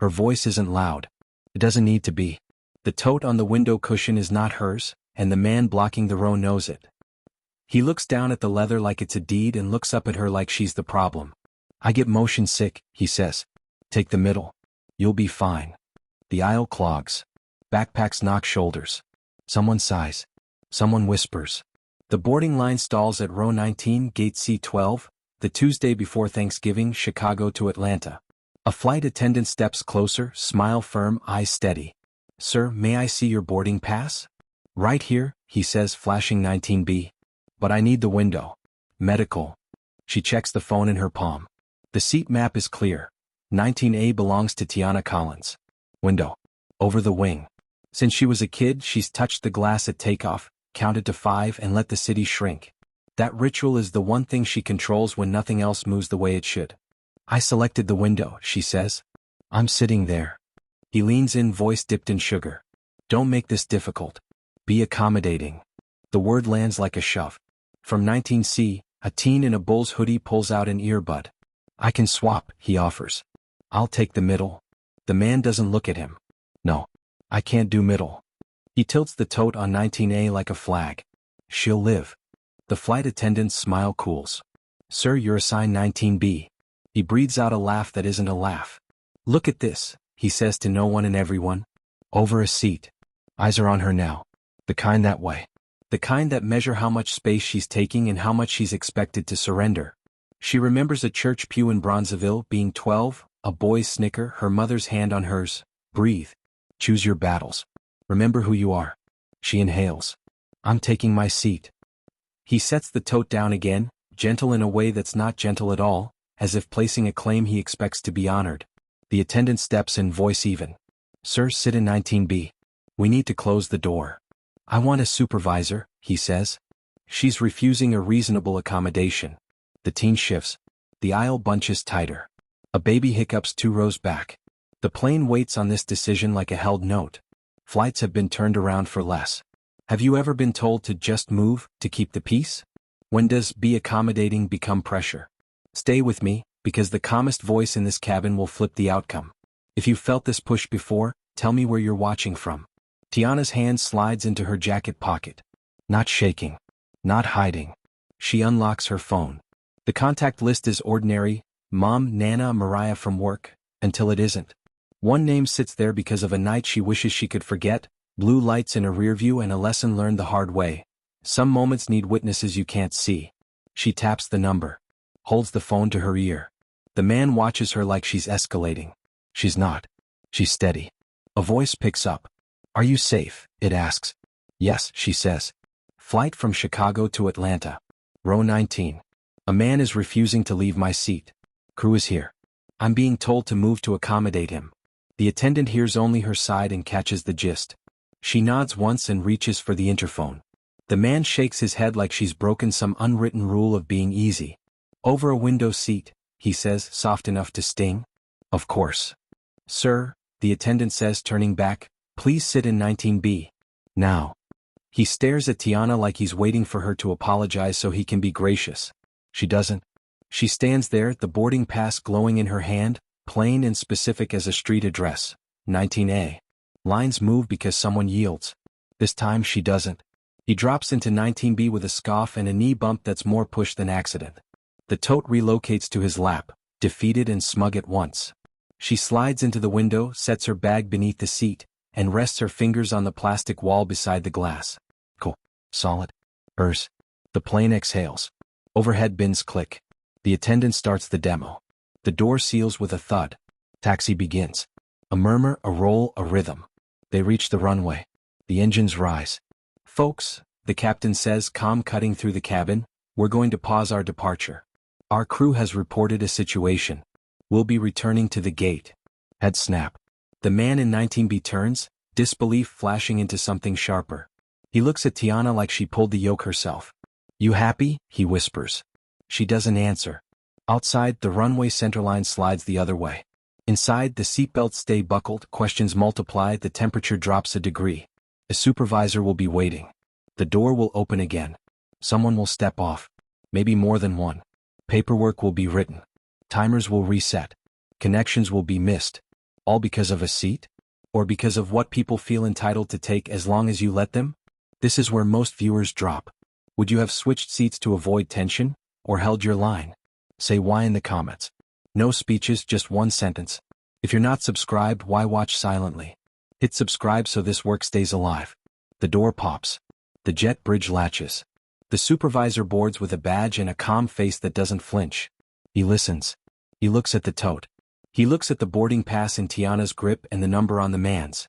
Her voice isn't loud. It doesn't need to be. The tote on the window cushion is not hers, and the man blocking the row knows it. He looks down at the leather like it's a deed and looks up at her like she's the problem. I get motion sick, he says. Take the middle. You'll be fine. The aisle clogs. Backpacks knock shoulders. Someone sighs. Someone whispers. The boarding line stalls at row 19, gate C12, the Tuesday before Thanksgiving, Chicago to Atlanta. A flight attendant steps closer, smile firm, eyes steady. Sir, may I see your boarding pass? Right here, he says, flashing 19B. But I need the window. Medical. She checks the phone in her palm. The seat map is clear. 19A belongs to Tiana Collins. Window. Over the wing. Since she was a kid, she's touched the glass at takeoff, counted to 5 and let the city shrink. That ritual is the one thing she controls when nothing else moves the way it should. I selected the window, she says. I'm sitting there. He leans in, voice dipped in sugar. Don't make this difficult. Be accommodating. The word lands like a shove. From 19C, a teen in a Bulls hoodie pulls out an earbud. I can swap, he offers. I'll take the middle. The man doesn't look at him. No. I can't do middle. He tilts the tote on 19A like a flag. She'll live. The flight attendant's smile cools. Sir, you're assigned 19B. He breathes out a laugh that isn't a laugh. Look at this, he says to no one and everyone. Over a seat. Eyes are on her now. The kind that way. The kind that measure how much space she's taking and how much she's expected to surrender. She remembers a church pew in Bronzeville, being 12, a boy's snicker, her mother's hand on hers. Breathe. Choose your battles. Remember who you are. She inhales. I'm taking my seat. He sets the tote down again, gentle in a way that's not gentle at all, as if placing a claim he expects to be honored. The attendant steps in, voice even. Sir, sit in 19B. We need to close the door. I want a supervisor, he says. She's refusing a reasonable accommodation. The teen shifts. The aisle bunches tighter. A baby hiccups 2 rows back. The plane waits on this decision like a held note. Flights have been turned around for less. Have you ever been told to just move, to keep the peace? When does be accommodating become pressure? Stay with me, because the calmest voice in this cabin will flip the outcome. If you felt this push before, tell me where you're watching from. Tiana's hand slides into her jacket pocket. Not shaking. Not hiding. She unlocks her phone. The contact list is ordinary: Mom, Nana, Mariah from work, until it isn't. One name sits there because of a night she wishes she could forget, blue lights in a rearview and a lesson learned the hard way. Some moments need witnesses you can't see. She taps the number. Holds the phone to her ear. The man watches her like she's escalating. She's not. She's steady. A voice picks up. Are you safe? It asks. Yes, she says. Flight from Chicago to Atlanta. Row 19. A man is refusing to leave my seat. Crew is here. I'm being told to move to accommodate him. The attendant hears only her side and catches the gist. She nods once and reaches for the interphone. The man shakes his head like she's broken some unwritten rule of being easy. Over a window seat, he says, soft enough to sting. Of course. Sir, the attendant says, turning back, please sit in 19B. Now. He stares at Tiana like he's waiting for her to apologize so he can be gracious. She doesn't. She stands there, the boarding pass glowing in her hand, plain and specific as a street address. 19A. Lines move because someone yields. This time she doesn't. He drops into 19B with a scoff and a knee bump that's more push than accident. The tote relocates to his lap, defeated and smug at once. She slides into the window, sets her bag beneath the seat, and rests her fingers on the plastic wall beside the glass. Cool. Solid. Hers. The plane exhales. Overhead bins click. The attendant starts the demo. The door seals with a thud. Taxi begins. A murmur, a roll, a rhythm. They reach the runway. The engines rise. Folks, the captain says, calm cutting through the cabin, we're going to pause our departure. Our crew has reported a situation. We'll be returning to the gate. Head snap. The man in 19B turns, disbelief flashing into something sharper. He looks at Tiana like she pulled the yoke herself. You happy? He whispers. She doesn't answer. Outside, the runway centerline slides the other way. Inside, the seatbelts stay buckled, questions multiply, the temperature drops a degree. A supervisor will be waiting. The door will open again. Someone will step off. Maybe more than one. Paperwork will be written. Timers will reset. Connections will be missed. All because of a seat? Or because of what people feel entitled to take as long as you let them? This is where most viewers drop. Would you have switched seats to avoid tension, or held your line? Say why in the comments. No speeches, just one sentence. If you're not subscribed, why watch silently? Hit subscribe so this work stays alive. The door pops. The jet bridge latches. The supervisor boards with a badge and a calm face that doesn't flinch. He listens. He looks at the tote. He looks at the boarding pass in Tiana's grip and the number on the man's.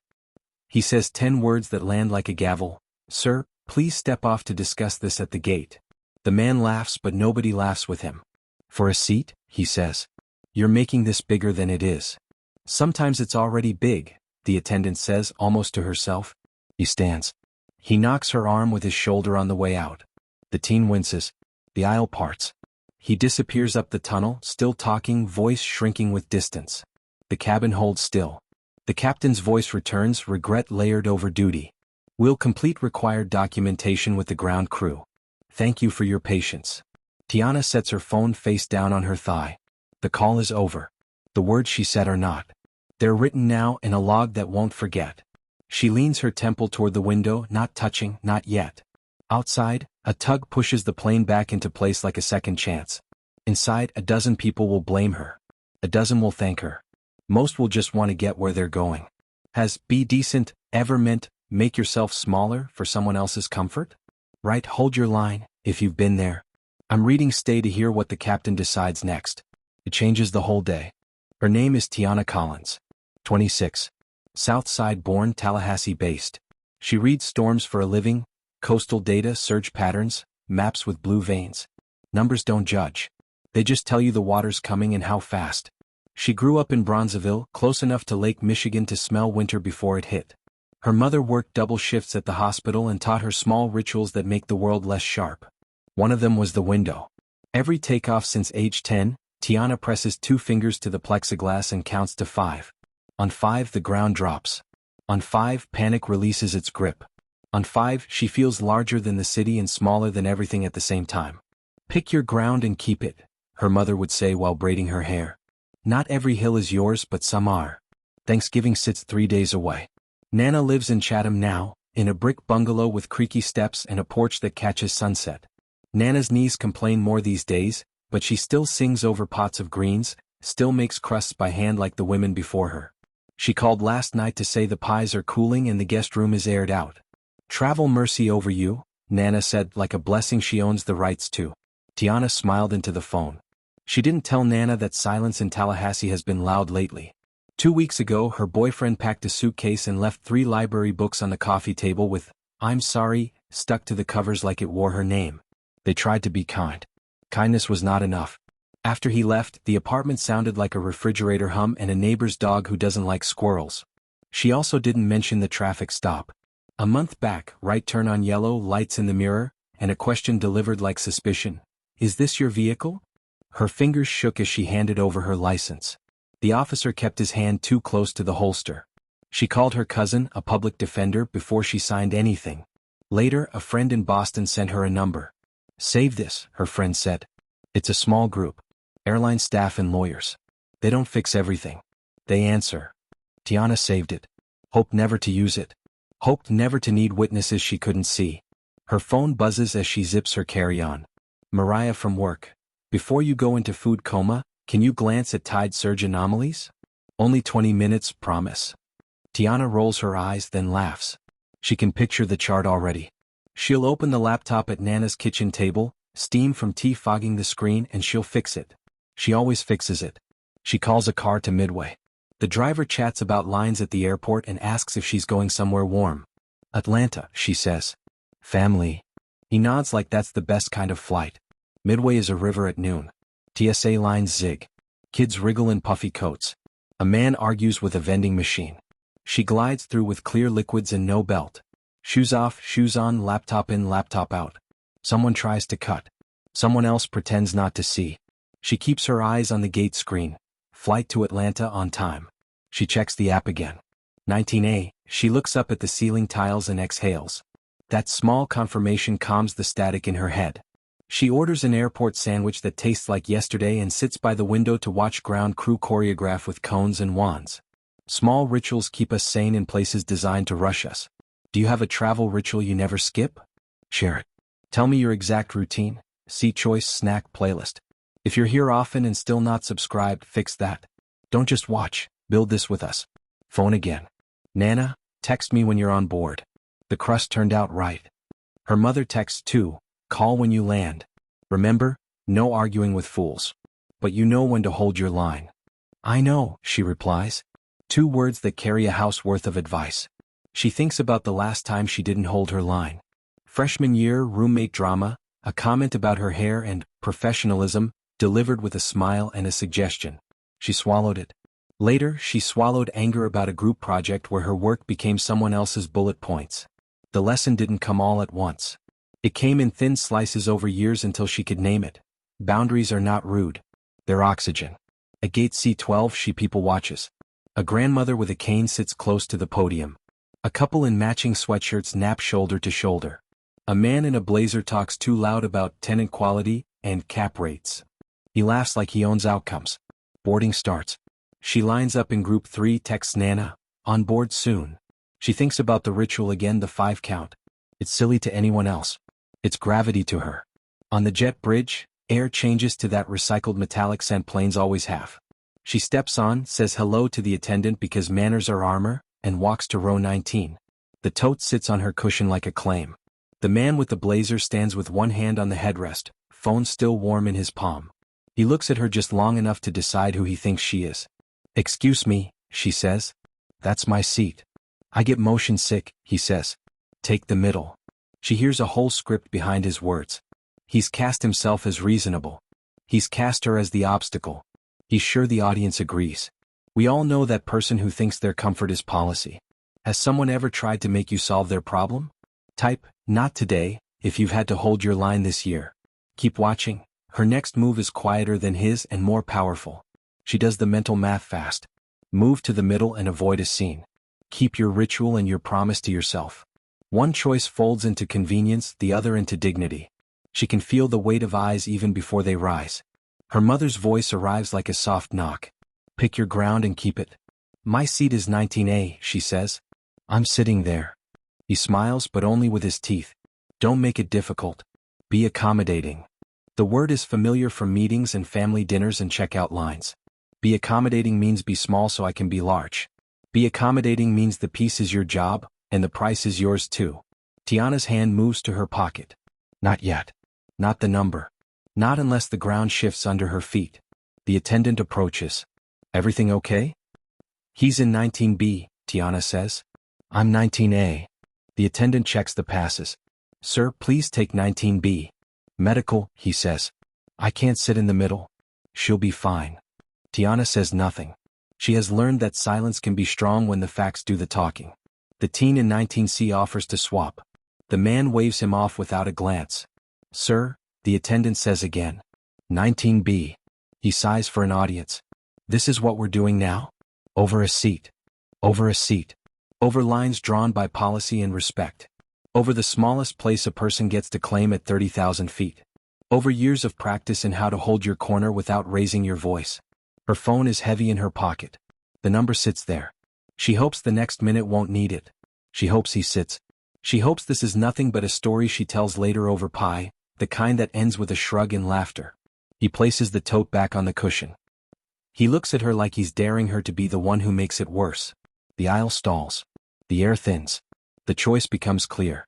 He says 10 words that land like a gavel. Sir, please step off to discuss this at the gate. The man laughs, but nobody laughs with him. For a seat, he says. You're making this bigger than it is. Sometimes it's already big, the attendant says, almost to herself. He stands. He knocks her arm with his shoulder on the way out. The teen winces. The aisle parts. He disappears up the tunnel, still talking, voice shrinking with distance. The cabin holds still. The captain's voice returns, regret layered over duty. We'll complete required documentation with the ground crew. Thank you for your patience. Tiana sets her phone face down on her thigh. The call is over. The words she said are not. They're written now in a log that won't forget. She leans her temple toward the window, not touching, not yet. Outside, a tug pushes the plane back into place like a second chance. Inside, a dozen people will blame her. A dozen will thank her. Most will just want to get where they're going. Has be decent ever meant make yourself smaller for someone else's comfort? Right, hold your line, if you've been there. I'm reading, stay to hear what the captain decides next. It changes the whole day. Her name is Tiana Collins. 26. Southside born, Tallahassee based. She reads storms for a living, coastal data, surge patterns, maps with blue veins. Numbers don't judge. They just tell you the water's coming and how fast. She grew up in Bronzeville, close enough to Lake Michigan to smell winter before it hit. Her mother worked double shifts at the hospital and taught her small rituals that make the world less sharp. One of them was the window. Every takeoff since age 10, Tiana presses 2 fingers to the plexiglass and counts to 5. On 5, the ground drops. On 5, panic releases its grip. On 5, she feels larger than the city and smaller than everything at the same time. Pick your ground and keep it, her mother would say while braiding her hair. Not every hill is yours, but some are. Thanksgiving sits 3 days away. Nana lives in Chatham now, in a brick bungalow with creaky steps and a porch that catches sunset. Nana's knees complain more these days, but she still sings over pots of greens, still makes crusts by hand like the women before her. She called last night to say the pies are cooling and the guest room is aired out. Travel mercy over you, Nana said, like a blessing she owns the rights to. Tiana smiled into the phone. She didn't tell Nana that silence in Tallahassee has been loud lately. 2 weeks ago, her boyfriend packed a suitcase and left 3 library books on the coffee table with, "I'm sorry," stuck to the covers like it wore her name. They tried to be kind. Kindness was not enough. After he left, the apartment sounded like a refrigerator hum and a neighbor's dog who doesn't like squirrels. She also didn't mention the traffic stop. A month back, right turn on yellow, lights in the mirror, and a question delivered like suspicion. "Is this your vehicle?" Her fingers shook as she handed over her license. The officer kept his hand too close to the holster. She called her cousin, a public defender, before she signed anything. Later, a friend in Boston sent her a number. "Save this," her friend said. "It's a small group. Airline staff and lawyers. They don't fix everything. They answer." Tiana saved it. Hoped never to use it. Hoped never to need witnesses she couldn't see. Her phone buzzes as she zips her carry-on. Mariah from work. "Before you go into food coma, can you glance at tide surge anomalies? Only 20 minutes, promise." Tiana rolls her eyes, then laughs. She can picture the chart already. She'll open the laptop at Nana's kitchen table, steam from tea fogging the screen, and she'll fix it. She always fixes it. She calls a car to Midway. The driver chats about lines at the airport and asks if she's going somewhere warm. "Atlanta," she says. "Family." He nods like that's the best kind of flight. Midway is a river at noon. TSA lines zig. Kids wriggle in puffy coats. A man argues with a vending machine. She glides through with clear liquids and no belt. Shoes off, shoes on, laptop in, laptop out. Someone tries to cut. Someone else pretends not to see. She keeps her eyes on the gate screen. Flight to Atlanta on time. She checks the app again. 19A, she looks up at the ceiling tiles and exhales. That small confirmation calms the static in her head. She orders an airport sandwich that tastes like yesterday and sits by the window to watch ground crew choreograph with cones and wands. Small rituals keep us sane in places designed to rush us. Do you have a travel ritual you never skip? Share it. Tell me your exact routine. See Choice Snack Playlist. If you're here often and still not subscribed, fix that. Don't just watch, build this with us. Phone again. Nana, text me when you're on board. The crust turned out right. Her mother texts too, call when you land. Remember, no arguing with fools. But you know when to hold your line. I know, she replies. 2 words that carry a house worth of advice. She thinks about the last time she didn't hold her line. Freshman year roommate drama, a comment about her hair and professionalism, delivered with a smile and a suggestion. She swallowed it. Later, she swallowed anger about a group project where her work became someone else's bullet points. The lesson didn't come all at once. It came in thin slices over years until she could name it. Boundaries are not rude. They're oxygen. At gate C12 she people watches. A grandmother with a cane sits close to the podium. A couple in matching sweatshirts nap shoulder to shoulder. A man in a blazer talks too loud about tenant quality and cap rates. He laughs like he owns outcomes. Boarding starts. She lines up in group 3, texts Nana, on board soon. She thinks about the ritual again, the 5 count. It's silly to anyone else. It's gravity to her. On the jet bridge, air changes to that recycled metallic scent planes always have. She steps on, says hello to the attendant because manners are armor, and walks to row 19. The tote sits on her cushion like a claim. The man with the blazer stands with one hand on the headrest, phone still warm in his palm. He looks at her just long enough to decide who he thinks she is. Excuse me, she says. That's my seat. I get motion sick, he says. Take the middle. She hears a whole script behind his words. He's cast himself as reasonable. He's cast her as the obstacle. He's sure the audience agrees. We all know that person who thinks their comfort is policy. Has someone ever tried to make you solve their problem? Type, not today, if you've had to hold your line this year. Keep watching. Her next move is quieter than his and more powerful. She does the mental math fast. Move to the middle and avoid a scene. Keep your ritual and your promise to yourself. One choice folds into convenience, the other into dignity. She can feel the weight of eyes even before they rise. Her mother's voice arrives like a soft knock. Pick your ground and keep it. My seat is 19A, she says. I'm sitting there. He smiles, but only with his teeth. Don't make it difficult. Be accommodating. The word is familiar from meetings and family dinners and checkout lines. Be accommodating means be small so I can be large. Be accommodating means the piece is your job, and the price is yours too. Tiana's hand moves to her pocket. Not yet. Not the number. Not unless the ground shifts under her feet. The attendant approaches. Everything okay? He's in 19B, Tiana says. I'm 19A. The attendant checks the passes. Sir, please take 19B. Medical, he says. I can't sit in the middle. She'll be fine. Tiana says nothing. She has learned that silence can be strong when the facts do the talking. The teen in 19C offers to swap. The man waves him off without a glance. Sir, the attendant says again. 19B. He sighs for an audience. This is what we're doing now? Over a seat. Over a seat. Over lines drawn by policy and respect. Over the smallest place a person gets to claim at 30,000 feet. Over years of practice in how to hold your corner without raising your voice. Her phone is heavy in her pocket. The number sits there. She hopes the next minute won't need it. She hopes he sits. She hopes this is nothing but a story she tells later over pie, the kind that ends with a shrug and laughter. He places the tote back on the cushion. He looks at her like he's daring her to be the one who makes it worse. The aisle stalls. The air thins. The choice becomes clear.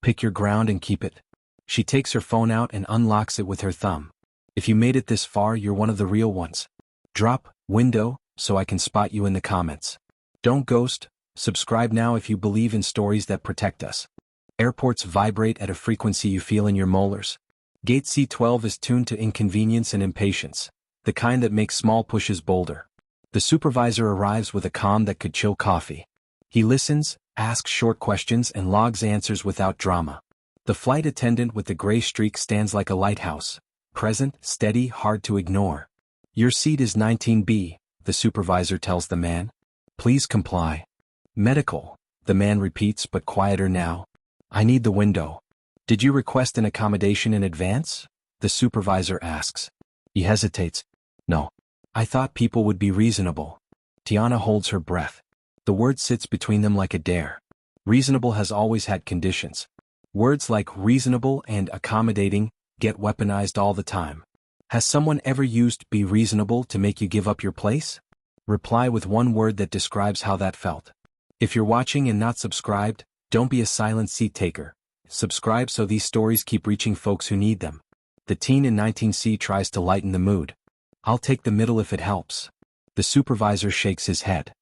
Pick your ground and keep it. She takes her phone out and unlocks it with her thumb. If you made it this far, you're one of the real ones. Drop, window, so I can spot you in the comments. Don't ghost. Subscribe now if you believe in stories that protect us. Airports vibrate at a frequency you feel in your molars. Gate C12 is tuned to inconvenience and impatience, the kind that makes small pushes bolder. The supervisor arrives with a calm that could chill coffee. He listens, asks short questions and logs answers without drama. The flight attendant with the gray streak stands like a lighthouse, present, steady, hard to ignore. Your seat is 19B, the supervisor tells the man. Please comply. Medical, the man repeats but quieter now. I need the window. Did you request an accommodation in advance? The supervisor asks. He hesitates. No. I thought people would be reasonable. Tiana holds her breath. The word sits between them like a dare. Reasonable has always had conditions. Words like reasonable and accommodating get weaponized all the time. Has someone ever used be reasonable to make you give up your place? Reply with one word that describes how that felt. If you're watching and not subscribed, don't be a silent seat taker. Subscribe so these stories keep reaching folks who need them. The teen in 19C tries to lighten the mood. I'll take the middle if it helps. The supervisor shakes his head.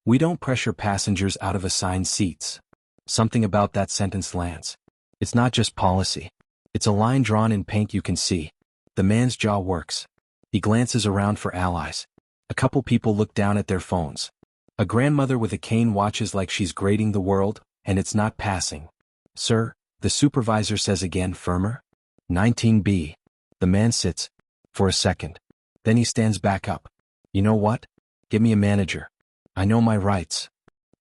We don't pressure passengers out of assigned seats. Something about that sentence lands. It's not just policy. It's a line drawn in paint you can see. The man's jaw works. He glances around for allies. A couple people look down at their phones. A grandmother with a cane watches like she's grading the world, and it's not passing. Sir, the supervisor says again, firmer. 19B. The man sits. For a second. Then he stands back up. You know what? Give me a manager. I know my rights.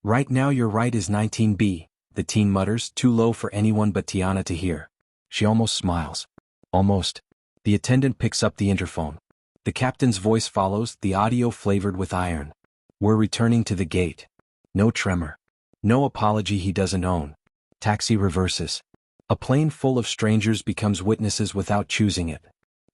Right now your right is 19B, the teen mutters, too low for anyone but Tiana to hear. She almost smiles. Almost. The attendant picks up the interphone. The captain's voice follows, the audio flavored with iron. We're returning to the gate. No tremor. No apology he doesn't own. Taxi reverses. A plane full of strangers becomes witnesses without choosing it.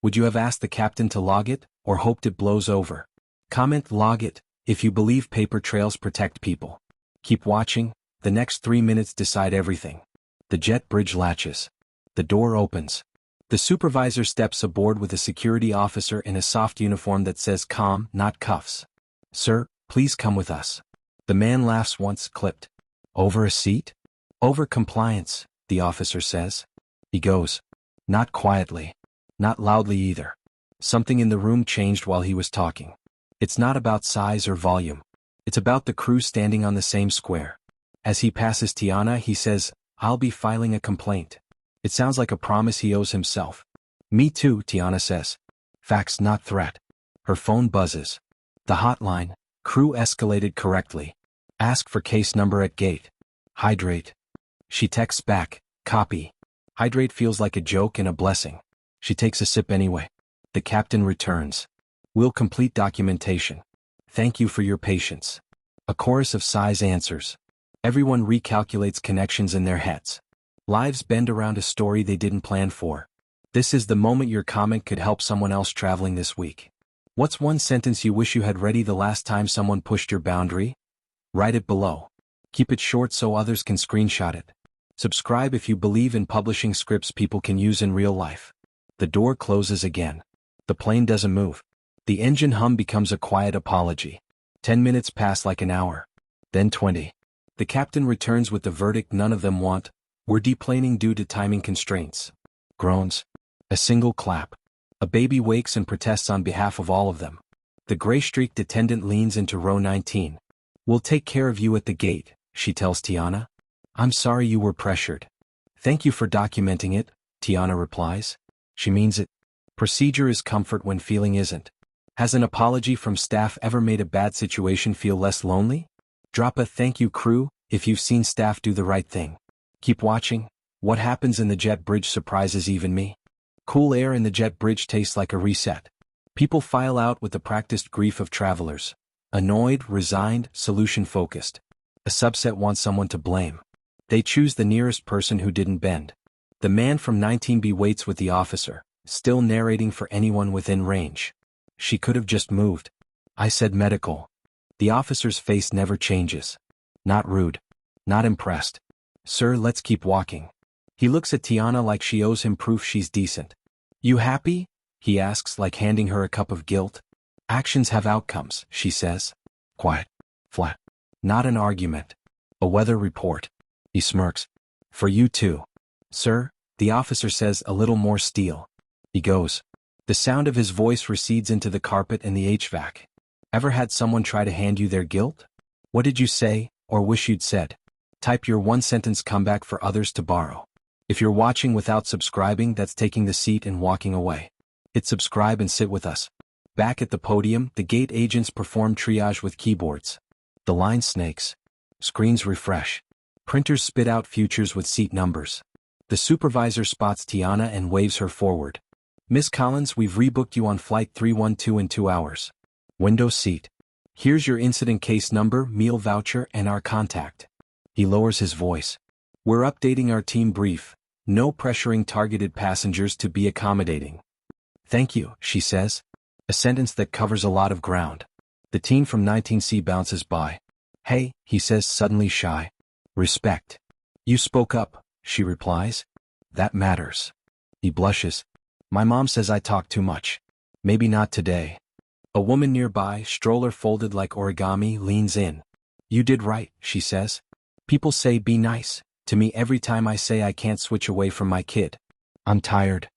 Would you have asked the captain to log it, or hoped it blows over? Comment log it, if you believe paper trails protect people. Keep watching, the next 3 minutes decide everything. The jet bridge latches. The door opens. The supervisor steps aboard with a security officer in a soft uniform that says calm, not cuffs. Sir, please come with us. The man laughs once, clipped. Over a seat? Over compliance, the officer says. He goes. Not quietly. Not loudly either. Something in the room changed while he was talking. It's not about size or volume. It's about the crew standing on the same square. As he passes Tiana, he says, I'll be filing a complaint. It sounds like a promise he owes himself. Me too, Tiana says. Facts, not threat. Her phone buzzes. The hotline. Crew escalated correctly. Ask for case number at gate. Hydrate. She texts back. Copy. Hydrate feels like a joke and a blessing. She takes a sip anyway. The captain returns. We'll complete documentation. Thank you for your patience. A chorus of sighs answers. Everyone recalculates connections in their heads. Lives bend around a story they didn't plan for. This is the moment your comment could help someone else traveling this week. What's one sentence you wish you had ready the last time someone pushed your boundary? Write it below. Keep it short so others can screenshot it. Subscribe if you believe in publishing scripts people can use in real life. The door closes again. The plane doesn't move. The engine hum becomes a quiet apology. 10 minutes pass like an hour. Then 20. The captain returns with the verdict none of them want. We're deplaning due to timing constraints. Groans. A single clap. A baby wakes and protests on behalf of all of them. The gray-streaked attendant leans into row 19. We'll take care of you at the gate, she tells Tiana. I'm sorry you were pressured. Thank you for documenting it, Tiana replies. She means it. Procedure is comfort when feeling isn't. Has an apology from staff ever made a bad situation feel less lonely? Drop a thank you crew, if you've seen staff do the right thing. Keep watching. What happens in the jet bridge surprises even me. Cool air in the jet bridge tastes like a reset. People file out with the practiced grief of travelers. Annoyed, resigned, solution-focused. A subset wants someone to blame. They choose the nearest person who didn't bend. The man from 19B waits with the officer, still narrating for anyone within range. She could have just moved. I said medical. The officer's face never changes. Not rude. Not impressed. Sir, let's keep walking. He looks at Tiana like she owes him proof she's decent. You happy? He asks like handing her a cup of guilt. Actions have outcomes, she says. Quiet. Flat. Not an argument. A weather report. He smirks. For you too. Sir, the officer says a little more steel. He goes. The sound of his voice recedes into the carpet and the HVAC. Ever had someone try to hand you their guilt? What did you say, or wish you'd said? Type your one-sentence comeback for others to borrow. If you're watching without subscribing, that's taking the seat and walking away. Hit subscribe and sit with us. Back at the podium, the gate agents perform triage with keyboards. The line snakes. Screens refresh. Printers spit out futures with seat numbers. The supervisor spots Tiana and waves her forward. Miss Collins, we've rebooked you on flight 312 in 2 hours. Window seat. Here's your incident case number, meal voucher, and our contact. He lowers his voice. We're updating our team brief. No pressuring targeted passengers to be accommodating. Thank you, she says. A sentence that covers a lot of ground. The teen from 19C bounces by. Hey, he says, suddenly shy. Respect. You spoke up, she replies. That matters. He blushes. My mom says I talk too much. Maybe not today. A woman nearby, stroller folded like origami, leans in. You did right, she says. People say be nice to me every time I say I can't switch away from my kid. I'm tired.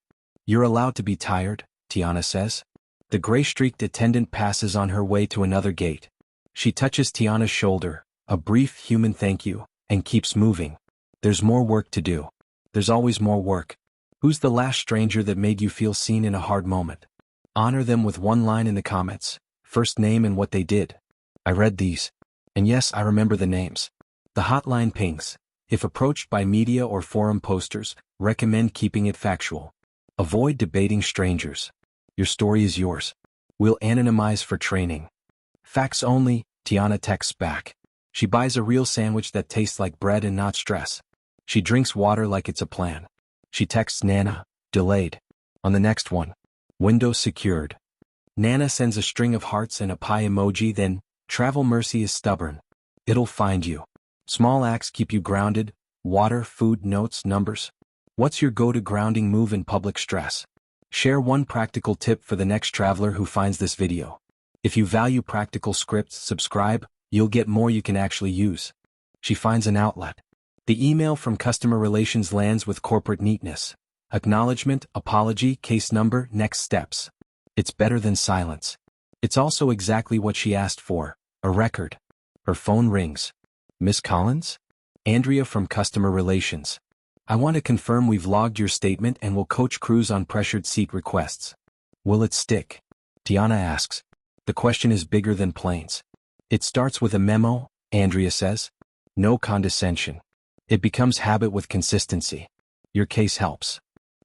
You're allowed to be tired, Tiana says. The gray-streaked attendant passes on her way to another gate. She touches Tiana's shoulder, a brief human thank you, and keeps moving. There's more work to do. There's always more work. Who's the last stranger that made you feel seen in a hard moment? Honor them with one line in the comments, first name and what they did. I read these. And yes, I remember the names. The hotline pings. If approached by media or forum posters, recommend keeping it factual. Avoid debating strangers. Your story is yours. We'll anonymize for training. Facts only, Tiana texts back. She buys a real sandwich that tastes like bread and not stress. She drinks water like it's a plan. She texts Nana, delayed. On the next one, window secured. Nana sends a string of hearts and a pie emoji, then, travel mercy is stubborn. It'll find you. Small acts keep you grounded, water, food, notes, numbers. What's your go-to grounding move in public stress? Share one practical tip for the next traveler who finds this video. If you value practical scripts, subscribe, you'll get more you can actually use. She finds an outlet. The email from customer relations lands with corporate neatness. Acknowledgement, apology, case number, next steps. It's better than silence. It's also exactly what she asked for, a record. Her phone rings. Miss Collins? Andrea from Customer Relations. I want to confirm we've logged your statement and will coach crews on pressured seat requests. Will it stick? Tiana asks. The question is bigger than planes. It starts with a memo, Andrea says. No condescension. It becomes habit with consistency. Your case helps.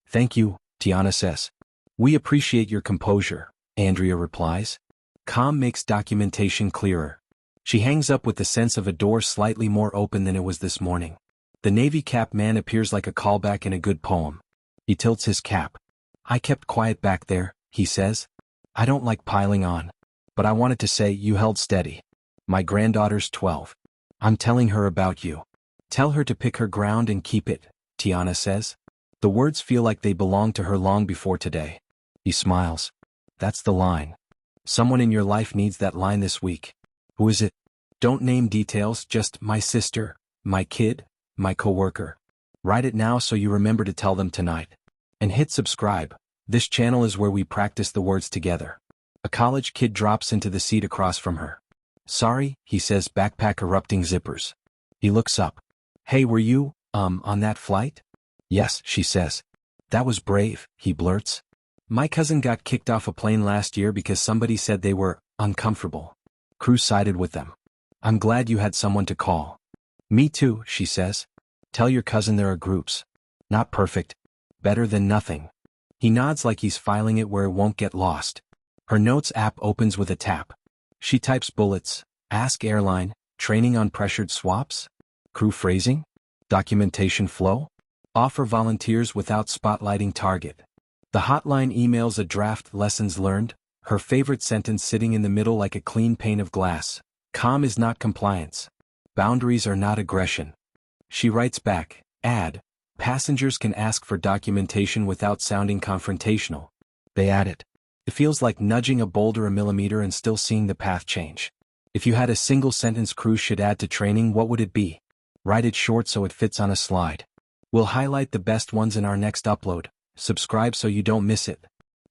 Thank you, Tiana says. We appreciate your composure, Andrea replies. Calm makes documentation clearer. She hangs up with the sense of a door slightly more open than it was this morning. The navy cap man appears like a callback in a good poem. He tilts his cap. I kept quiet back there, he says. I don't like piling on. But I wanted to say you held steady. My granddaughter's 12. I'm telling her about you. Tell her to pick her ground and keep it, Tiana says. The words feel like they belonged to her long before today. He smiles. That's the line. Someone in your life needs that line this week. Who is it? Don't name details, just my sister, my kid, my coworker. Write it now so you remember to tell them tonight. And hit subscribe. This channel is where we practice the words together. A college kid drops into the seat across from her. Sorry, he says, backpack erupting zippers. He looks up. Hey, were you, on that flight? Yes, she says. That was brave, he blurts. My cousin got kicked off a plane last year because somebody said they were uncomfortable. Crew sided with them. I'm glad you had someone to call. Me too, she says. Tell your cousin there are groups. Not perfect. Better than nothing. He nods like he's filing it where it won't get lost. Her notes app opens with a tap. She types bullets, ask airline, training on pressured swaps? Crew phrasing? Documentation flow? Offer volunteers without spotlighting target. The hotline emails a draft lessons learned, her favorite sentence sitting in the middle like a clean pane of glass. Calm is not compliance. Boundaries are not aggression. She writes back, add, passengers can ask for documentation without sounding confrontational. They add it. It feels like nudging a boulder a millimeter and still seeing the path change. If you had a single sentence crew should add to training, what would it be? Write it short so it fits on a slide. We'll highlight the best ones in our next upload. Subscribe so you don't miss it.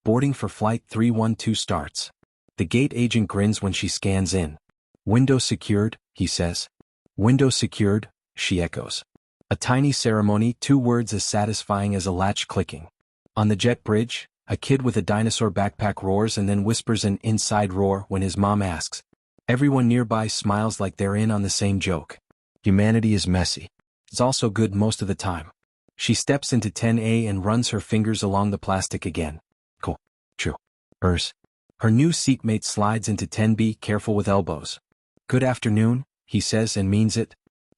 Boarding for flight 312 starts. The gate agent grins when she scans in. Window secured, he says. Window secured, she echoes. A tiny ceremony, 2 words as satisfying as a latch clicking. On the jet bridge, a kid with a dinosaur backpack roars and then whispers an inside roar when his mom asks. Everyone nearby smiles like they're in on the same joke. Humanity is messy. It's also good most of the time. She steps into 10A and runs her fingers along the plastic again. Cool. True. Hers. Her new seatmate slides into 10B, careful with elbows. Good afternoon, he says and means it.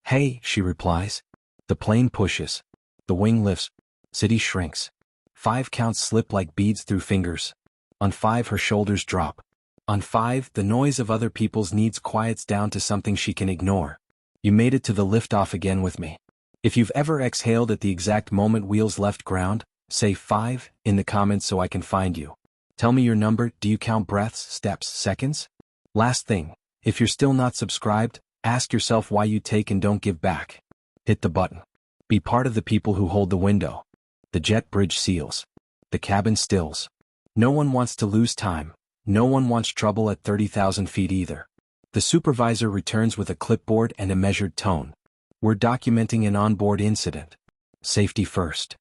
Hey, she replies. The plane pushes. The wing lifts. City shrinks. 5 counts slip like beads through fingers. On 5 her shoulders drop. On 5 the noise of other people's needs quiets down to something she can ignore. You made it to the liftoff again with me. If you've ever exhaled at the exact moment wheels left ground, say 5 in the comments so I can find you. Tell me your number. Do you count breaths, steps, seconds? Last thing, if you're still not subscribed, ask yourself why you take and don't give back. Hit the button. Be part of the people who hold the window. The jet bridge seals. The cabin stills. No one wants to lose time. No one wants trouble at 30,000 feet either. The supervisor returns with a clipboard and a measured tone. We're documenting an onboard incident. Safety first.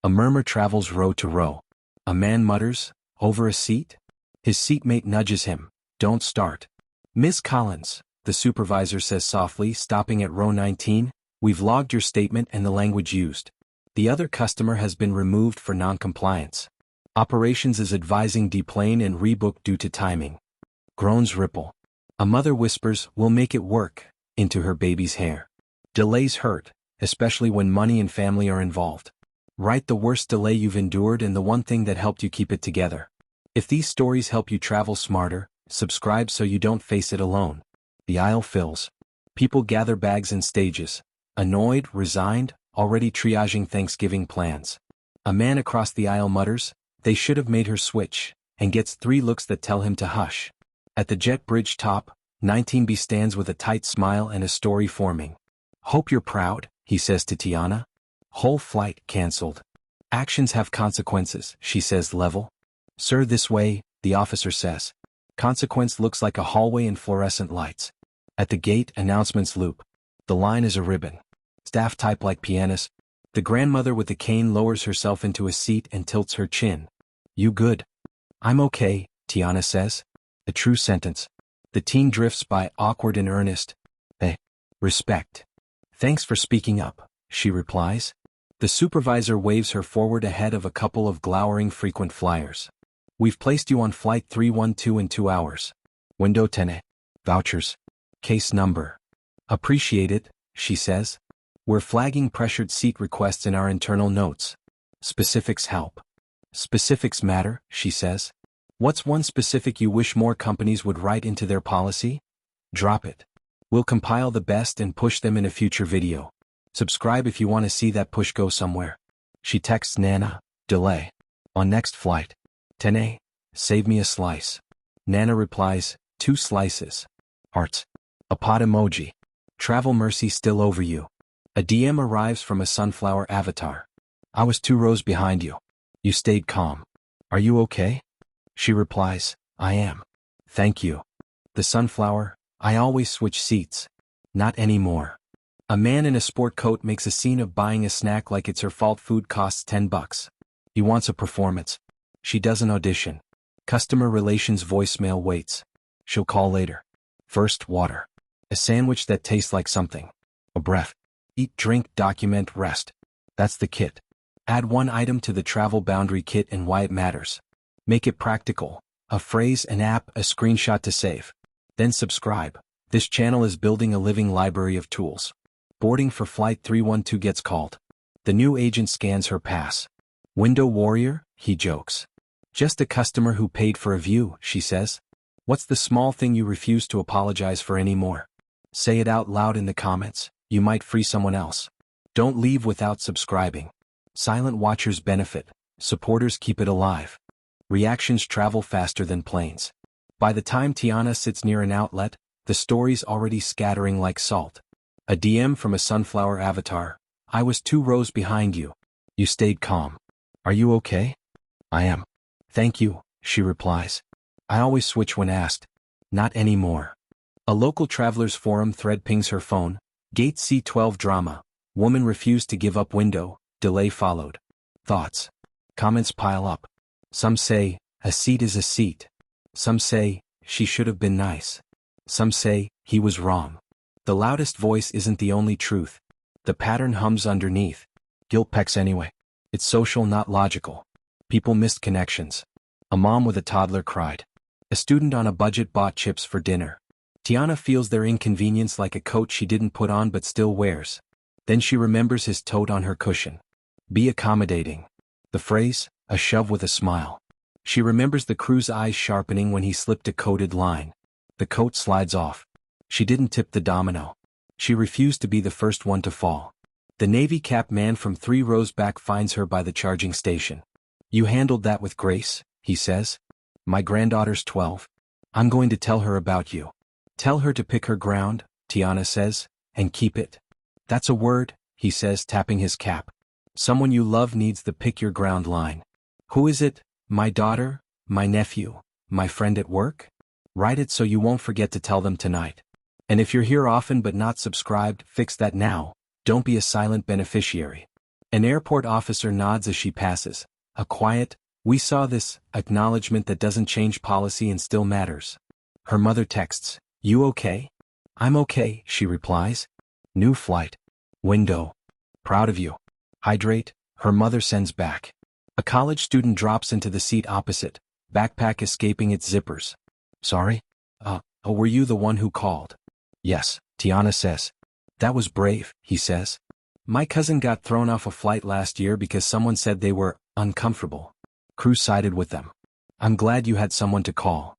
A murmur travels row to row. A man mutters, over a seat? His seatmate nudges him, don't start. Miss Collins, the supervisor says softly, stopping at row 19, we've logged your statement and the language used. The other customer has been removed for non-compliance. Operations is advising deplane and rebook due to timing. Groans ripple. A mother whispers, we'll make it work, into her baby's hair. Delays hurt, especially when money and family are involved. Write the worst delay you've endured and the one thing that helped you keep it together. If these stories help you travel smarter, subscribe so you don't face it alone. The aisle fills. People gather bags in stages. Annoyed, resigned, already triaging Thanksgiving plans. A man across the aisle mutters, they should have made her switch, and gets 3 looks that tell him to hush. At the jet bridge top, 19B stands with a tight smile and a story forming. Hope you're proud, he says to Tiana. Whole flight cancelled. Actions have consequences, she says level. Sir, this way, the officer says. Consequence looks like a hallway and fluorescent lights. At the gate, announcements loop. The line is a ribbon. Staff type like pianist. The grandmother with the cane lowers herself into a seat and tilts her chin. You good? I'm okay, Tiana says. A true sentence. The teen drifts by, awkward and earnest. Respect. Thanks for speaking up, she replies. The supervisor waves her forward ahead of a couple of glowering frequent flyers. We've placed you on flight 312 in 2 hours. Window 10A. Vouchers. Case number. Appreciate it, she says. We're flagging pressured seat requests in our internal notes. Specifics help. Specifics matter, she says. What's one specific you wish more companies would write into their policy? Drop it. We'll compile the best and push them in a future video. Subscribe if you want to see that push go somewhere. She texts Nana, delay. On next flight. 10A, save me a slice. Nana replies, 2 slices. Hearts. A pot emoji. Travel mercy still over you. A DM arrives from a sunflower avatar. I was 2 rows behind you. You stayed calm. Are you okay? She replies, I am. Thank you. The sunflower, I always switch seats. Not anymore. A man in a sport coat makes a scene of buying a snack like it's her fault food costs $10. He wants a performance. She does an audition. Customer relations voicemail waits. She'll call later. First, water. A sandwich that tastes like something. A breath. Eat, drink, document, rest. That's the kit. Add 1 item to the travel boundary kit and why it matters. Make it practical. A phrase, an app, a screenshot to save. Then subscribe. This channel is building a living library of tools. Boarding for flight 312 gets called. The new agent scans her pass. Window warrior, he jokes. Just a customer who paid for a view, she says. What's the small thing you refuse to apologize for anymore? Say it out loud in the comments. You might free someone else. Don't leave without subscribing. Silent watchers benefit. Supporters keep it alive. Reactions travel faster than planes. By the time Tiana sits near an outlet, the story's already scattering like salt. A DM from a sunflower avatar. I was 2 rows behind you. You stayed calm. Are you okay? I am. Thank you, she replies. I always switch when asked. Not anymore. A local travelers forum thread pings her phone. Gate C12 drama. Woman refused to give up window. Delay followed. Thoughts. Comments pile up. Some say, a seat is a seat. Some say, she should have been nice. Some say, he was wrong. The loudest voice isn't the only truth. The pattern hums underneath. Guilt pecks anyway. It's social, not logical. People missed connections. A mom with a toddler cried. A student on a budget bought chips for dinner. Tiana feels their inconvenience like a coat she didn't put on but still wears. Then she remembers his tote on her cushion. Be accommodating. The phrase, a shove with a smile. She remembers the crew's eyes sharpening when he slipped a coded line. The coat slides off. She didn't tip the domino. She refused to be the first one to fall. The navy cap man from 3 rows back finds her by the charging station. You handled that with grace, he says. My granddaughter's 12. I'm going to tell her about you. Tell her to pick her ground, Tiana says, and keep it. That's a word, he says, tapping his cap. Someone you love needs the pick your ground line. Who is it? My daughter? My nephew? My friend at work? Write it so you won't forget to tell them tonight. And if you're here often but not subscribed, fix that now. Don't be a silent beneficiary. An airport officer nods as she passes. A quiet, we saw this, acknowledgement that doesn't change policy and still matters. Her mother texts, you okay? I'm okay, she replies. New flight. Window. Proud of you. Hydrate, her mother sends back. A college student drops into the seat opposite, backpack escaping its zippers. Sorry? Were you the one who called? Yes, Tiana says. That was brave, he says. My cousin got thrown off a flight last year because someone said they were uncomfortable. Crew sided with them. I'm glad you had someone to call.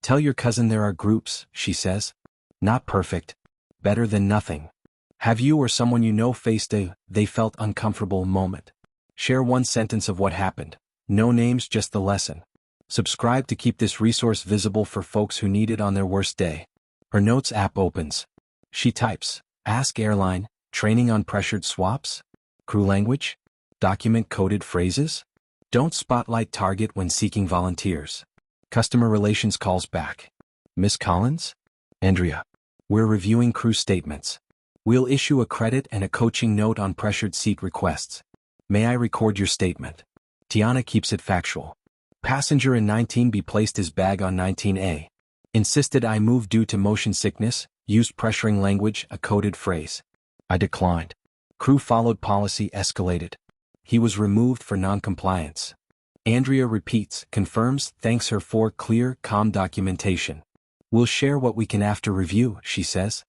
Tell your cousin there are groups, she says. Not perfect. Better than nothing. Have you or someone you know faced a they felt uncomfortable moment? Share one sentence of what happened. No names, just the lesson. Subscribe to keep this resource visible for folks who need it on their worst day. Her notes app opens. She types, ask airline, training on pressured swaps? Crew language? Document coded phrases? Don't spotlight target when seeking volunteers. Customer relations calls back. Miss Collins? Andrea. We're reviewing crew statements. We'll issue a credit and a coaching note on pressured seat requests. May I record your statement? Tiana keeps it factual. Passenger in 19B placed his bag on 19A. Insisted I move due to motion sickness, used pressuring language, a coded phrase. I declined. Crew followed policy, escalated. He was removed for non-compliance. Andrea repeats, confirms, thanks her for clear, calm documentation. We'll share what we can after review, she says.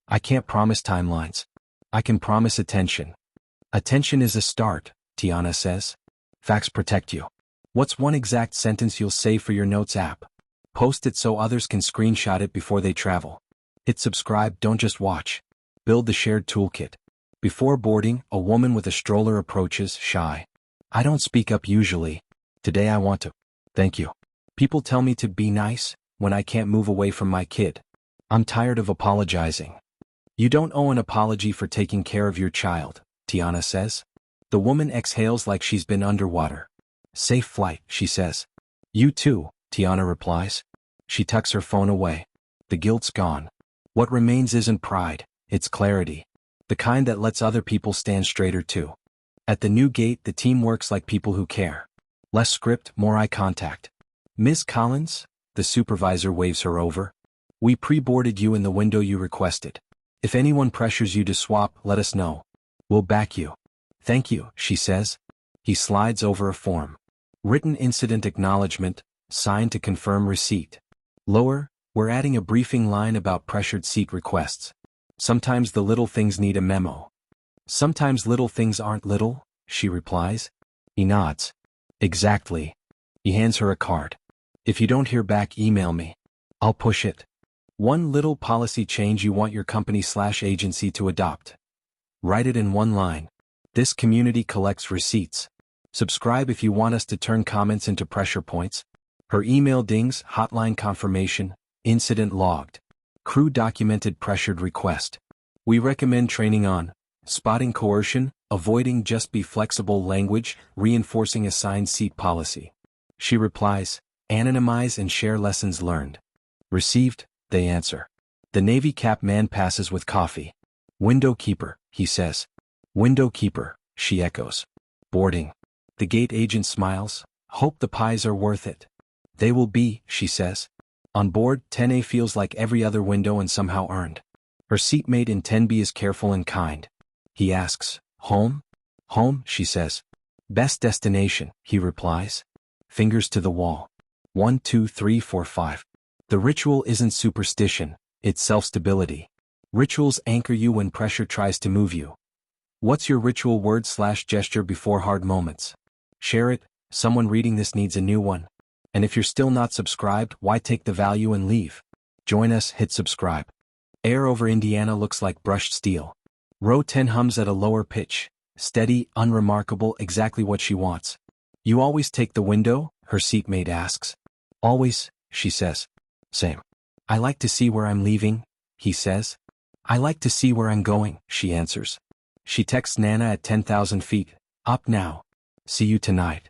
I can't promise timelines. I can promise attention. Attention is a start, Tiana says. Facts protect you. What's one exact sentence you'll say for your notes app? Post it so others can screenshot it before they travel. Hit subscribe, don't just watch. Build the shared toolkit. Before boarding, a woman with a stroller approaches, shy. I don't speak up usually. Today I want to. Thank you. People tell me to be nice when I can't move away from my kid. I'm tired of apologizing. You don't owe an apology for taking care of your child, Tiana says. The woman exhales like she's been underwater. Safe flight, she says. You too, Tiana replies. She tucks her phone away. The guilt's gone. What remains isn't pride, it's clarity. The kind that lets other people stand straighter too. At the new gate, the team works like people who care. Less script, more eye contact. Ms. Collins? The supervisor waves her over. We pre-boarded you in the window you requested. If anyone pressures you to swap, let us know. We'll back you. Thank you, she says. He slides over a form. Written incident acknowledgement, signed to confirm receipt. Lower, we're adding a briefing line about pressured seat requests. Sometimes the little things need a memo. Sometimes little things aren't little, she replies. He nods. Exactly. He hands her a card. If you don't hear back, email me. I'll push it. One little policy change you want your company/agency to adopt. Write it in one line. This community collects receipts. Subscribe if you want us to turn comments into pressure points. Her email dings, hotline confirmation, incident logged. Crew documented pressured request. We recommend training on spotting coercion, avoiding just be flexible language, reinforcing assigned seat policy. She replies, anonymize and share lessons learned. Received, they answer. The Navy cap man passes with coffee. Window keeper, he says. Window keeper, she echoes. Boarding. The gate agent smiles. Hope the pies are worth it. They will be, she says. On board, 10A feels like every other window and somehow earned. Her seatmate in 10B is careful and kind. He asks, home? Home, she says. Best destination, he replies. Fingers to the wall. 1, 2, 3, 4, 5. The ritual isn't superstition, it's self-stability. Rituals anchor you when pressure tries to move you. What's your ritual word/gesture before hard moments? Share it, someone reading this needs a new one. And if you're still not subscribed, why take the value and leave? Join us, hit subscribe. Air over Indiana looks like brushed steel. Row 10 hums at a lower pitch. Steady, unremarkable, exactly what she wants. You always take the window? Her seatmate asks. Always, she says. Same. I like to see where I'm leaving, he says. I like to see where I'm going, she answers. She texts Nana at 10,000 feet. Up now. See you tonight.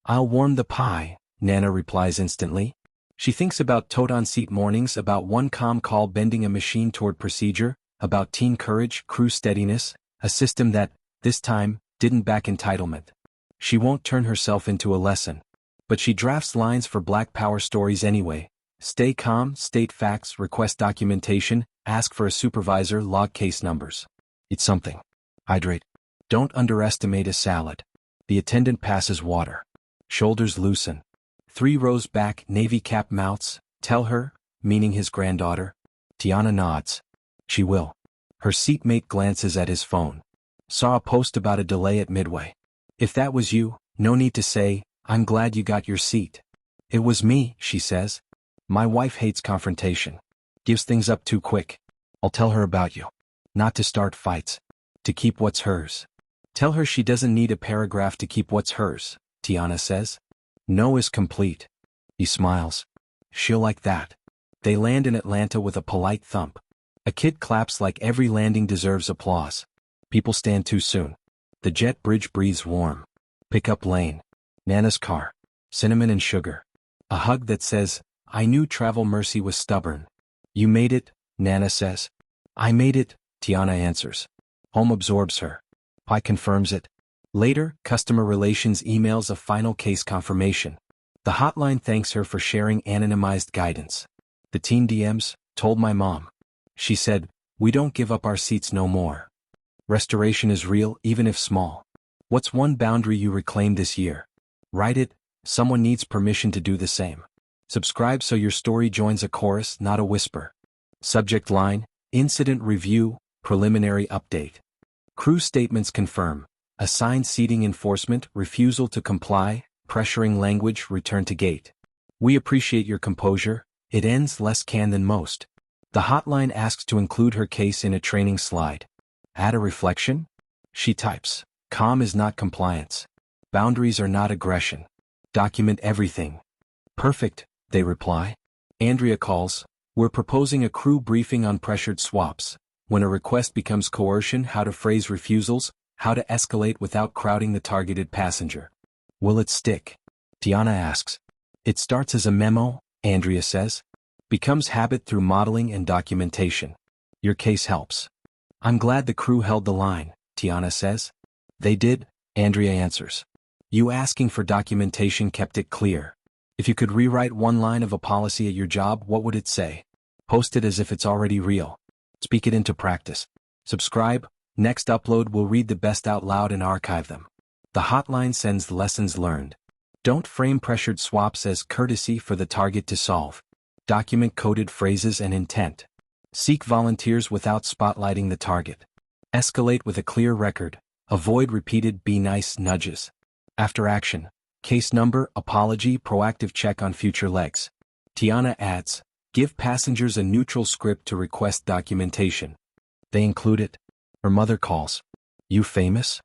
I'll warm the pie, Nana replies instantly. She thinks about tote-on-seat mornings, about one calm call bending a machine toward procedure, about teen courage, crew steadiness, a system that, this time, didn't back entitlement. She won't turn herself into a lesson. But she drafts lines for Black Power stories anyway. Stay calm, state facts, request documentation, ask for a supervisor, log case numbers. Eat something. Hydrate. Don't underestimate a salad. The attendant passes water. Shoulders loosen. 3 rows back, Navy cap mouths. Tell her, meaning his granddaughter. Tiana nods. She will. Her seatmate glances at his phone. Saw a post about a delay at Midway. If that was you, no need to say, I'm glad you got your seat. It was me, she says. My wife hates confrontation. Gives things up too quick. I'll tell her about you. Not to start fights. To keep what's hers. Tell her she doesn't need a paragraph to keep what's hers, Tiana says. No is complete. He smiles. She'll like that. They land in Atlanta with a polite thump. A kid claps like every landing deserves applause. People stand too soon. The jet bridge breathes warm. Pickup lane. Nana's car. Cinnamon and sugar. A hug that says, I knew Travel Mercy was stubborn. You made it, Nana says. I made it, Tiana answers. Home absorbs her. Pi confirms it. Later, customer relations emails a final case confirmation. The hotline thanks her for sharing anonymized guidance. The teen DMs, told my mom. She said, we don't give up our seats no more. Restoration is real, even if small. What's one boundary you reclaim this year? Write it, someone needs permission to do the same. Subscribe so your story joins a chorus, not a whisper. Subject line, Incident Review, Preliminary Update. Crew statements confirm. Assigned seating enforcement, refusal to comply, pressuring language, return to gate. We appreciate your composure, it ends less can than most. The hotline asks to include her case in a training slide. Add a reflection? She types. Calm is not compliance. Boundaries are not aggression. Document everything. Perfect, they reply. Andrea calls. We're proposing a crew briefing on pressured swaps. When a request becomes coercion, how to phrase refusals, how to escalate without crowding the targeted passenger. Will it stick? Tiana asks. It starts as a memo, Andrea says. Becomes habit through modeling and documentation. Your case helps. I'm glad the crew held the line, Tiana says. They did, Andrea answers. You asking for documentation kept it clear. If you could rewrite one line of a policy at your job, what would it say? Post it as if it's already real. Speak it into practice. Subscribe. Next upload will read the best out loud and archive them. The hotline sends lessons learned. Don't frame pressured swaps as courtesy for the target to solve. Document coded phrases and intent. Seek volunteers without spotlighting the target. Escalate with a clear record. Avoid repeated be nice nudges. After action. Case number, apology, proactive check on future legs. Tiana adds, give passengers a neutral script to request documentation. They include it. Her mother calls. You famous?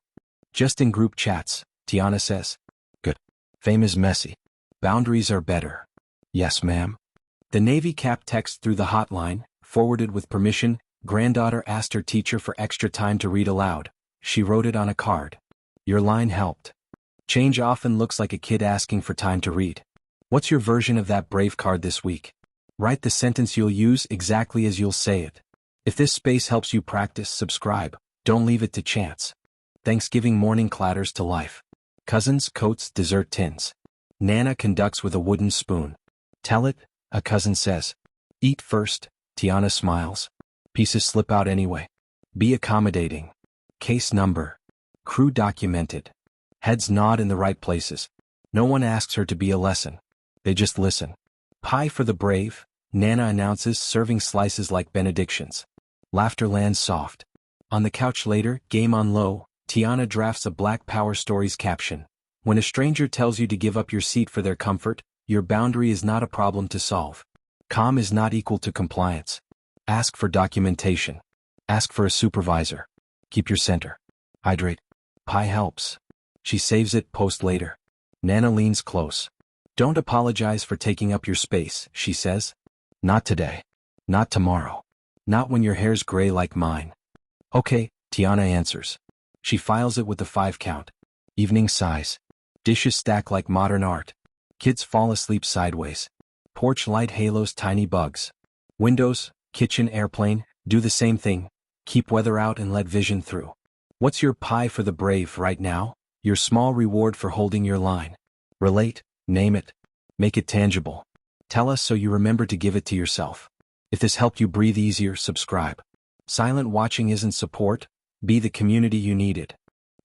Just in group chats, Tiana says. Good. Fame is messy. Boundaries are better. Yes, ma'am. The Navy cap text through the hotline, forwarded with permission, granddaughter asked her teacher for extra time to read aloud. She wrote it on a card. Your line helped. Change often looks like a kid asking for time to read. What's your version of that brave card this week? Write the sentence you'll use exactly as you'll say it. If this space helps you practice, subscribe. Don't leave it to chance. Thanksgiving morning clatters to life. Cousins, coats, dessert tins. Nana conducts with a wooden spoon. Tell it, a cousin says. Eat first, Tiana smiles. Pieces slip out anyway. Be accommodating. Case number. Crew documented. Heads nod in the right places. No one asks her to be a lesson. They just listen. Pie for the brave, Nana announces, serving slices like benedictions. Laughter lands soft. On the couch later, game on low, Tiana drafts a Black Power Stories caption. When a stranger tells you to give up your seat for their comfort, your boundary is not a problem to solve. Calm is not equal to compliance. Ask for documentation. Ask for a supervisor. Keep your center. Hydrate. Pie helps. She saves it, post later. Nana leans close. Don't apologize for taking up your space, she says. Not today. Not tomorrow. Not when your hair's gray like mine. Okay, Tiana answers. She files it with the 5 count. Evening sighs. Dishes stack like modern art. Kids fall asleep sideways. Porch light halos tiny bugs. Windows, kitchen airplane, do the same thing. Keep weather out and let vision through. What's your pie for the brave right now? Your small reward for holding your line. Relate, name it. Make it tangible. Tell us so you remember to give it to yourself. If this helped you breathe easier, subscribe. Silent watching isn't support, be the community you needed.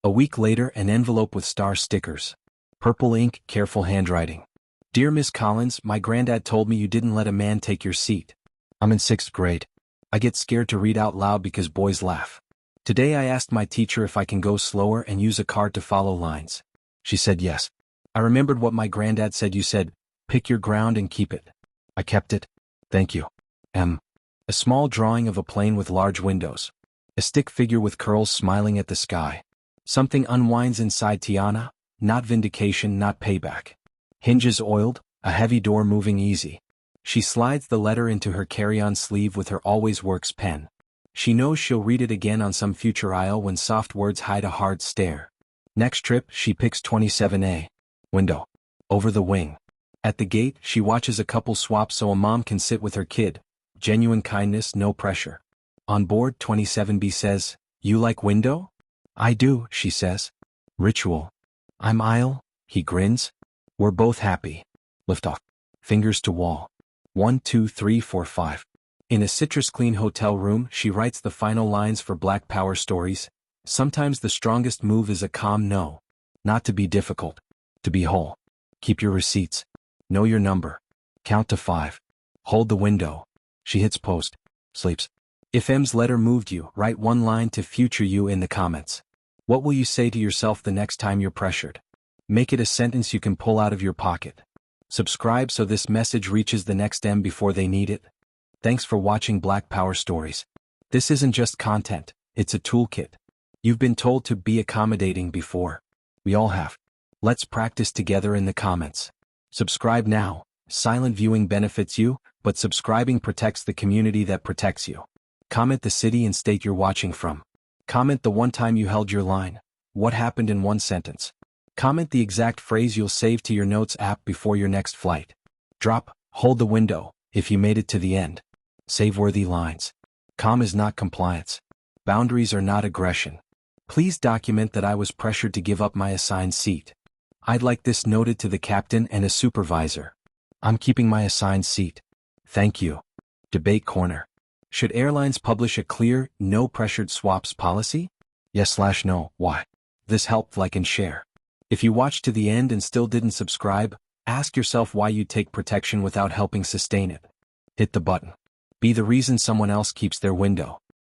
A week later, an envelope with star stickers. Purple ink, careful handwriting. Dear Miss Collins, my granddad told me you didn't let a man take your seat. I'm in 6th grade. I get scared to read out loud because boys laugh. Today I asked my teacher if I can go slower and use a card to follow lines. She said yes. I remembered what my granddad said. You said, pick your ground and keep it. I kept it. Thank you. A small drawing of a plane with large windows. A stick figure with curls smiling at the sky. Something unwinds inside Tiana, not vindication, not payback. Hinges oiled, a heavy door moving easy. She slides the letter into her carry-on sleeve with her always works pen. She knows she'll read it again on some future aisle when soft words hide a hard stare. Next trip, she picks 27A. Window. Over the wing. At the gate, she watches a couple swap so a mom can sit with her kid. Genuine kindness, no pressure. On board, 27B says, you like window? I do, she says. Ritual. I'm aisle, he grins. We're both happy. Lift off. Fingers to wall. 1, 2, 3, 4, 5. In a citrus-clean hotel room, she writes the final lines for Black Power Stories. Sometimes the strongest move is a calm no. Not to be difficult. To be whole. Keep your receipts. Know your number. Count to 5. Hold the window. She hits post. Sleeps. If M's letter moved you, write one line to future you in the comments. What will you say to yourself the next time you're pressured? Make it a sentence you can pull out of your pocket. Subscribe so this message reaches the next M before they need it. Thanks for watching Black Power Stories. This isn't just content, it's a toolkit. You've been told to be accommodating before. We all have. Let's practice together in the comments. Subscribe now. Silent viewing benefits you, but subscribing protects the community that protects you. Comment the city and state you're watching from. Comment the one time you held your line. What happened in one sentence? Comment the exact phrase you'll save to your notes app before your next flight. Drop, hold the window, if you made it to the end. Save worthy lines. Calm is not compliance. Boundaries are not aggression. Please document that I was pressured to give up my assigned seat. I'd like this noted to the captain and a supervisor. I'm keeping my assigned seat. Thank you. Debate corner. Should airlines publish a clear, no pressured swaps policy? Yes/no. Why? This helped, like and share. If you watched to the end and still didn't subscribe, ask yourself why you take protection without helping sustain it. Hit the button. Be the reason someone else keeps their window.